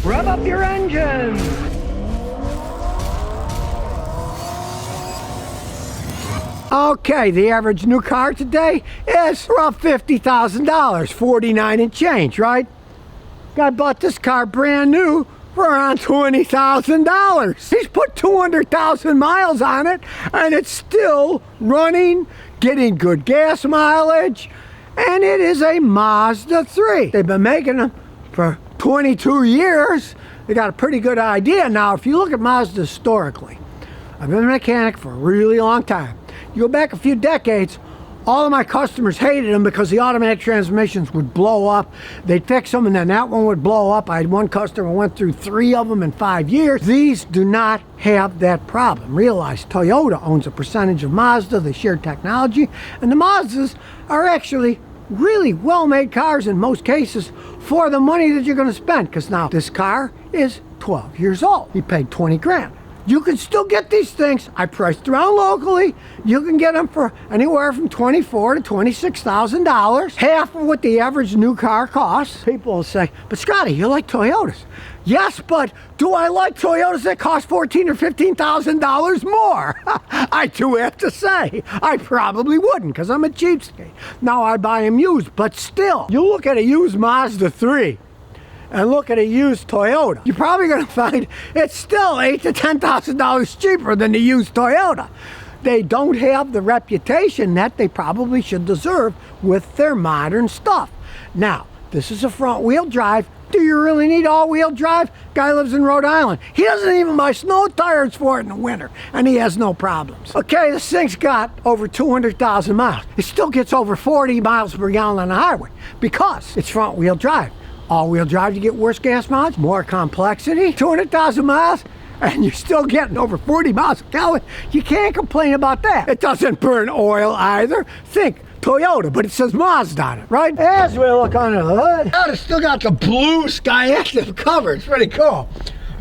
Rev up your engines! Okay, the average new car today is around $50,000, 49 and change, right? Guy bought this car brand new for around $20,000. He's put 200,000 miles on it, and it's still running, getting good gas mileage, and it is a Mazda 3. They've been making them for 22 years. They got a pretty good idea. Now, if you look at Mazda historically, I've been a mechanic for a really long time. You go back a few decades, all of my customers hated them because the automatic transmissions would blow up. They'd fix them and then that one would blow up. I had one customer went through 3 of them in 5 years. These do not have that problem. Realize Toyota owns a percentage of Mazda. They share technology, and the Mazdas are actually really well-made cars in most cases for the money that you're going to spend, because now this car is 12 years old. He paid 20 grand. You can still get these things. I priced around locally. You can get them for anywhere from $24,000 to $26,000, half of what the average new car costs. People will say, but Scotty, you like Toyotas. Yes, but do I like Toyotas that cost $14,000 or $15,000 more? I do have to say, I probably wouldn't, because I'm a cheapskate. Now I buy them used, but still, you look at a used Mazda 3, and look at a used Toyota, you're probably going to find it's still $8,000 to $10,000 cheaper than the used Toyota. They don't have the reputation that they probably should deserve with their modern stuff. Now, this is a front-wheel drive. Do you really need all-wheel drive? Guy lives in Rhode Island. He doesn't even buy snow tires for it in the winter, and he has no problems. Okay, this thing's got over 200,000 miles. It still gets over 40 miles per gallon on the highway because it's front-wheel drive. All-wheel drive, you get worse gas mileage, more complexity, 200,000 miles, and you're still getting over 40 miles a gallon. You can't complain about that. It doesn't burn oil either. Think Toyota, but it says Mazda on it, right? As we look under the hood, oh, it's still got the blue Skyactiv cover. It's pretty cool.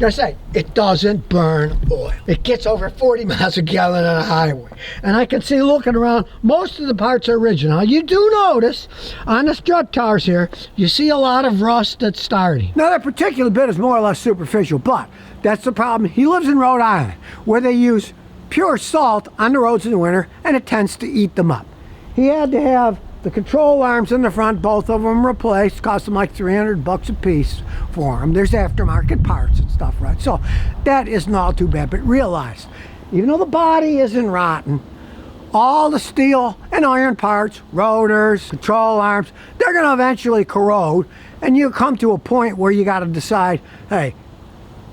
Gotta say, it doesn't burn oil. It gets over 40 miles a gallon on a highway. And I can see looking around, most of the parts are original. You do notice on the strut tires here, you see a lot of rust that's starting. Now that particular bit is more or less superficial, but that's the problem. He lives in Rhode Island, where they use pure salt on the roads in the winter, and it tends to eat them up. He had to have the control arms in the front, both of them replaced. Cost him like $300 a piece for them. There's aftermarket parts and stuff, right? So that isn't all too bad. But realize, even though the body isn't rotten, all the steel and iron parts, rotors, control arms, they're going to eventually corrode. And you come to a point where you got to decide, hey,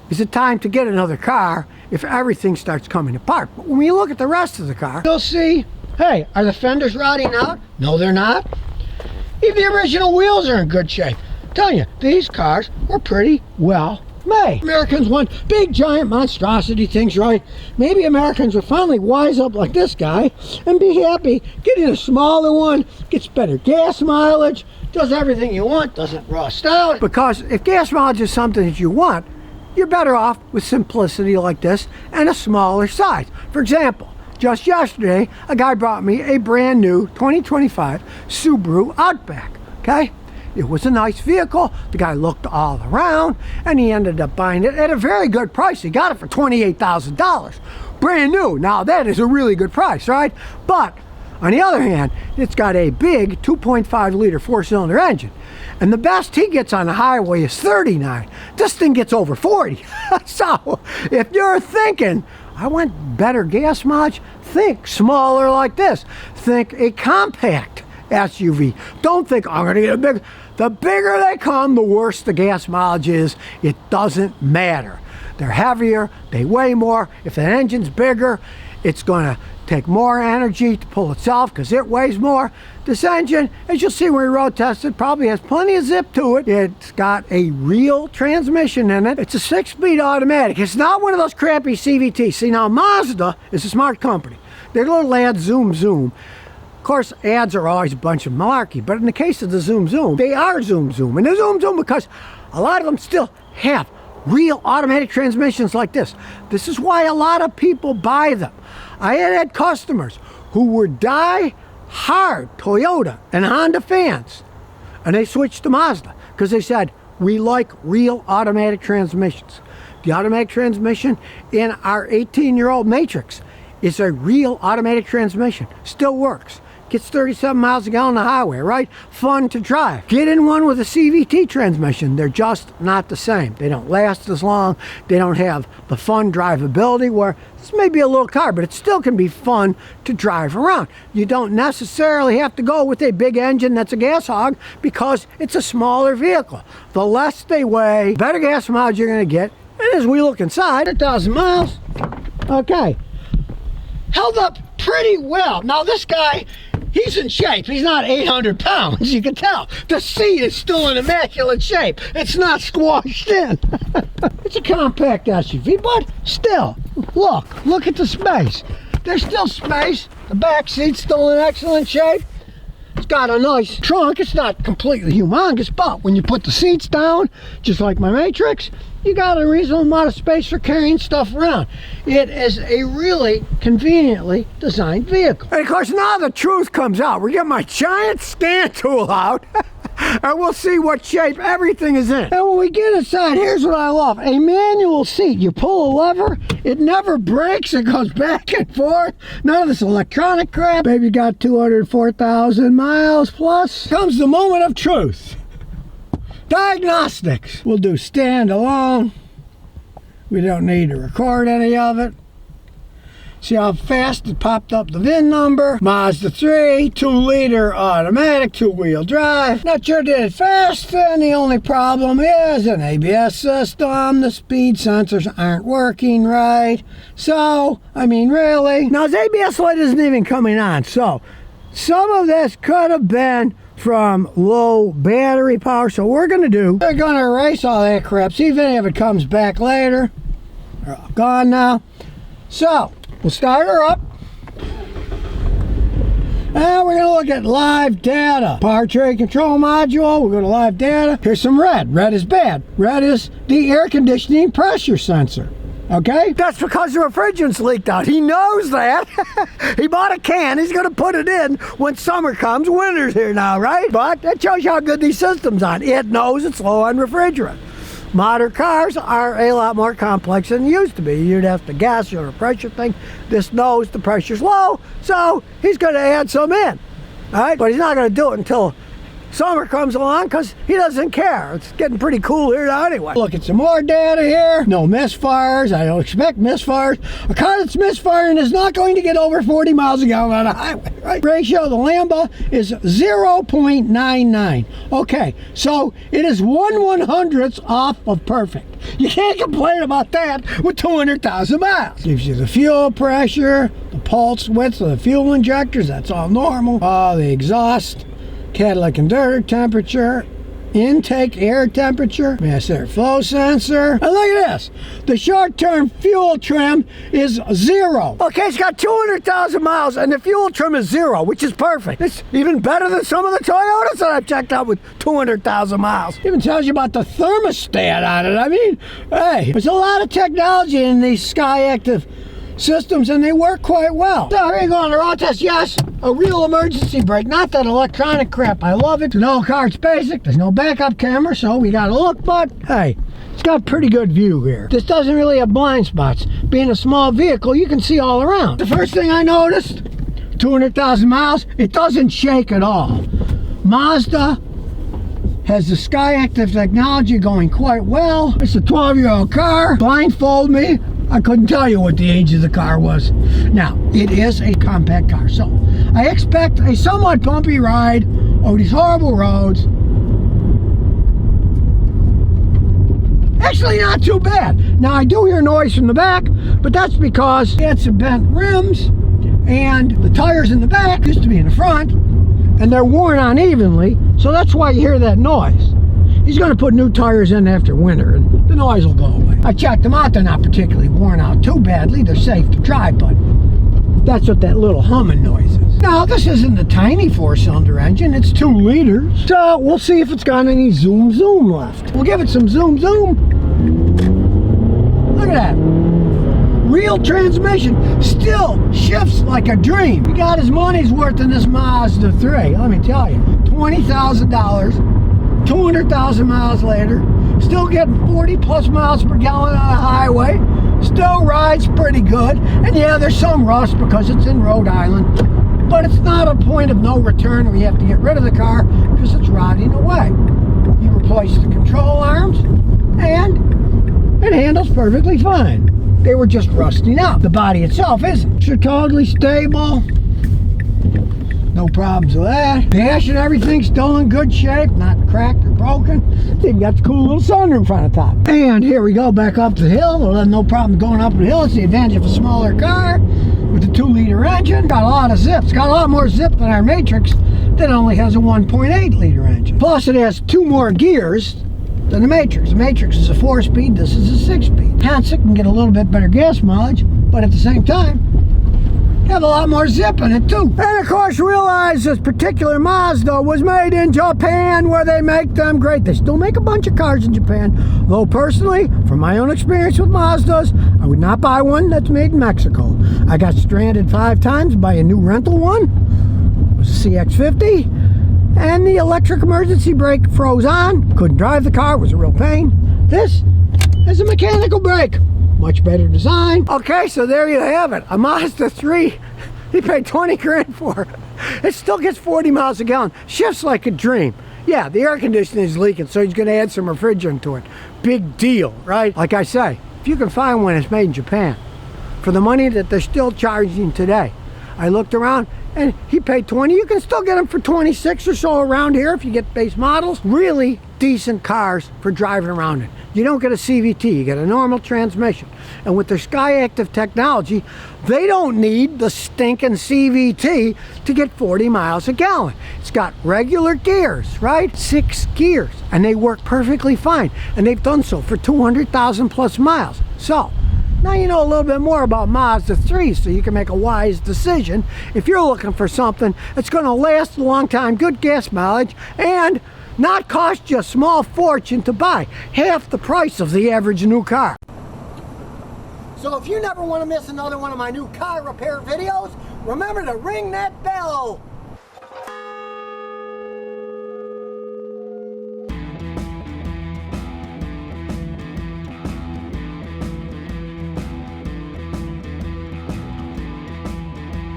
is it time to get another car if everything starts coming apart? But when you look at the rest of the car, you'll see, hey, are the fenders rotting out? No, they're not. Even the original wheels are in good shape. I'm telling you, these cars were pretty well made. Americans want big, giant monstrosity things, right? Maybe Americans will finally wise up like this guy and be happy getting a smaller one, gets better gas mileage, does everything you want, doesn't rust out. Because if gas mileage is something that you want, you're better off with simplicity like this and a smaller size. For example, just yesterday, a guy brought me a brand new 2025 Subaru Outback, okay? It was a nice vehicle. The guy looked all around, and he ended up buying it at a very good price. He got it for $28,000. Brand new. Now, that is a really good price, right? But, on the other hand, it's got a big 2.5-liter four-cylinder engine. And the best he gets on the highway is 39. This thing gets over 40. So, if you're thinking, I want better gas mileage, think smaller like this. Think a compact SUV. Don't think, I'm going to get a big. The bigger they come, the worse the gas mileage is. It doesn't matter. They're heavier, they weigh more. If the engine's bigger, it's going to take more energy to pull itself because it weighs more. This engine, as you'll see when we road test it, probably has plenty of zip to it. It's got a real transmission in it. It's a 6-speed automatic. It's not one of those crappy CVTs. See, now Mazda is a smart company. Their little ad zoom zoom. Of course, ads are always a bunch of malarkey, but in the case of the zoom zoom, they are zoom zoom. And they're zoom zoom because a lot of them still have real automatic transmissions like this. This is why a lot of people buy them. I had customers who were die-hard Toyota and Honda fans, and they switched to Mazda because they said, we like real automatic transmissions. The automatic transmission in our 18-year-old Matrix is a real automatic transmission. Still works. Gets 37 miles a gallon on the highway, right? Fun to drive. Get in one with a CVT transmission. They're just not the same. They don't last as long. They don't have the fun drivability where this may be a little car, but it still can be fun to drive around. You don't necessarily have to go with a big engine that's a gas hog because it's a smaller vehicle. The less they weigh, the better gas mileage you're going to get. And as we look inside, 1,000 miles. Okay. Held up pretty well. Now this guy, he's in shape. He's not 800 pounds, you can tell. The seat is still in immaculate shape. It's not squashed in. It's a compact SUV, but still, look at the space. There's still space. The back seat's still in excellent shape. It's got a nice trunk. It's not completely humongous, but when you put the seats down, just like my Matrix, you got a reasonable amount of space for carrying stuff around. It is a really conveniently designed vehicle. And of course, now the truth comes out. We get my giant scan tool out, and we'll see what shape everything is in. And when we get inside, here's what I love. A manual seat. You pull a lever, it never breaks. It goes back and forth. None of this electronic crap. Baby got 204,000 miles plus. Comes the moment of truth. Diagnostics. We'll do standalone. We don't need to record any of it. See how fast it popped up the VIN number. Mazda 3, 2-liter automatic, 2-wheel drive. Not sure did it fast, and the only problem is an ABS system. The speed sensors aren't working right. So, I mean, really. Now, his ABS light isn't even coming on, so some of this could have been from low battery power. So we're gonna erase all that crap, see if any of it comes back later. They're all gone now. So we'll start her up, and we're gonna look at live data. Powertrain control module. We'll go to live data. Here's some red. Red is bad. Red is the air conditioning pressure sensor. Okay? That's because the refrigerant's leaked out. He knows that. He bought a can. He's going to put it in when summer comes. Winter's here now, right? But that shows you how good these systems are. It knows it's low on refrigerant. Modern cars are a lot more complex than they used to be. You'd have to gas your pressure thing. This knows the pressure's low, so he's going to add some in. All right? But he's not going to do it until summer comes along because he doesn't care. It's getting pretty cool here now anyway. Look at some more data here. No misfires. I don't expect misfires. A car that's misfiring is not going to get over 40 miles a gallon on a highway, right? Ratio of the Lambda is 0.99. Okay, so it is 1/100th off of perfect. You can't complain about that with 200,000 miles. Gives you the fuel pressure, the pulse width of the fuel injectors. That's all normal. The exhaust, catalytic converter temperature, intake air temperature, mass air flow sensor. And look at this. The short-term fuel trim is 0. Okay, it's got 200,000 miles and the fuel trim is 0, which is perfect. It's even better than some of the Toyotas that I've checked out with 200,000 miles. Even tells you about the thermostat on it. I mean, hey, there's a lot of technology in these Skyactiv systems, and they work quite well. So here you go on the road test. Yes, a real emergency brake, not that electronic crap. I love it. No car, it's basic. There's no backup camera, so we gotta look, but hey, it's got a pretty good view here. This doesn't really have blind spots. Being a small vehicle, you can see all around. The first thing I noticed, 200,000 miles, it doesn't shake at all. Mazda has the Skyactiv technology going quite well. It's a 12-year-old car. Blindfold me, I couldn't tell you what the age of the car was. Now, it is a compact car, so I expect a somewhat bumpy ride over these horrible roads. Actually, not too bad. Now, I do hear noise from the back, but that's because it's some bent rims, and the tires in the back used to be in the front, and they're worn unevenly, so that's why you hear that noise. He's going to put new tires in after winter, and the noise will go away. I checked them out. They're not particularly worn out too badly. They're safe to drive, but that's what that little humming noise is. Now, this isn't a tiny 4-cylinder engine. It's 2 liters. So we'll see if it's got any zoom left. We'll give it some zoom. Look at that. Real transmission. Still shifts like a dream. He got his money's worth in this Mazda 3. Let me tell you. $20,000. 200,000 miles later, still getting 40 plus miles per gallon on the highway, still rides pretty good, and yeah, there's some rust because it's in Rhode Island, but it's not a point of no return where you have to get rid of the car because it's rotting away. You replace the control arms, and it handles perfectly fine. They were just rusting out. The body itself isn't. They're totally stable. No problems with that. Dash and everything's still in good shape, not cracked or broken. They've got the cool little sunroof on the top. And here we go, back up the hill. Well, no problem going up the hill. It's the advantage of a smaller car with a 2-liter engine. Got a lot of zip. It's got a lot more zip than our Matrix that only has a 1.8-liter engine. Plus, it has 2 more gears than the Matrix. The Matrix is a 4-speed. This is a 6-speed. Hence, it can get a little bit better gas mileage, but at the same time, have a lot more zip in it too. And of course realize this particular Mazda was made in Japan, where they make them great. They still make a bunch of cars in Japan. Though personally, from my own experience with Mazdas, I would not buy one that's made in Mexico. I got stranded 5 times by a new rental one. It was a CX-50. And the electric emergency brake froze on. Couldn't drive the car, it was a real pain. This is a mechanical brake. Much better design. Okay, so there you have it. A Mazda 3. He paid 20 grand for it. It still gets 40 miles a gallon. Shifts like a dream. Yeah, the air conditioning is leaking, so he's going to add some refrigerant to it. Big deal, right? Like I say, if you can find one that's made in Japan for the money that they're still charging today. I looked around and he paid 20. You can still get them for 26 or so around here if you get base models. Really decent cars for driving around in. You don't get a CVT, you get a normal transmission. And with their Skyactiv technology, they don't need the stinking CVT to get 40 miles a gallon. It's got regular gears, right? 6 gears, and they work perfectly fine. And they've done so for 200,000 plus miles. So, now you know a little bit more about Mazda 3, so you can make a wise decision if you're looking for something that's going to last a long time, good gas mileage, and not cost you a small fortune to buy. Half the price of the average new car. So if you never want to miss another one of my new car repair videos, remember to ring that bell.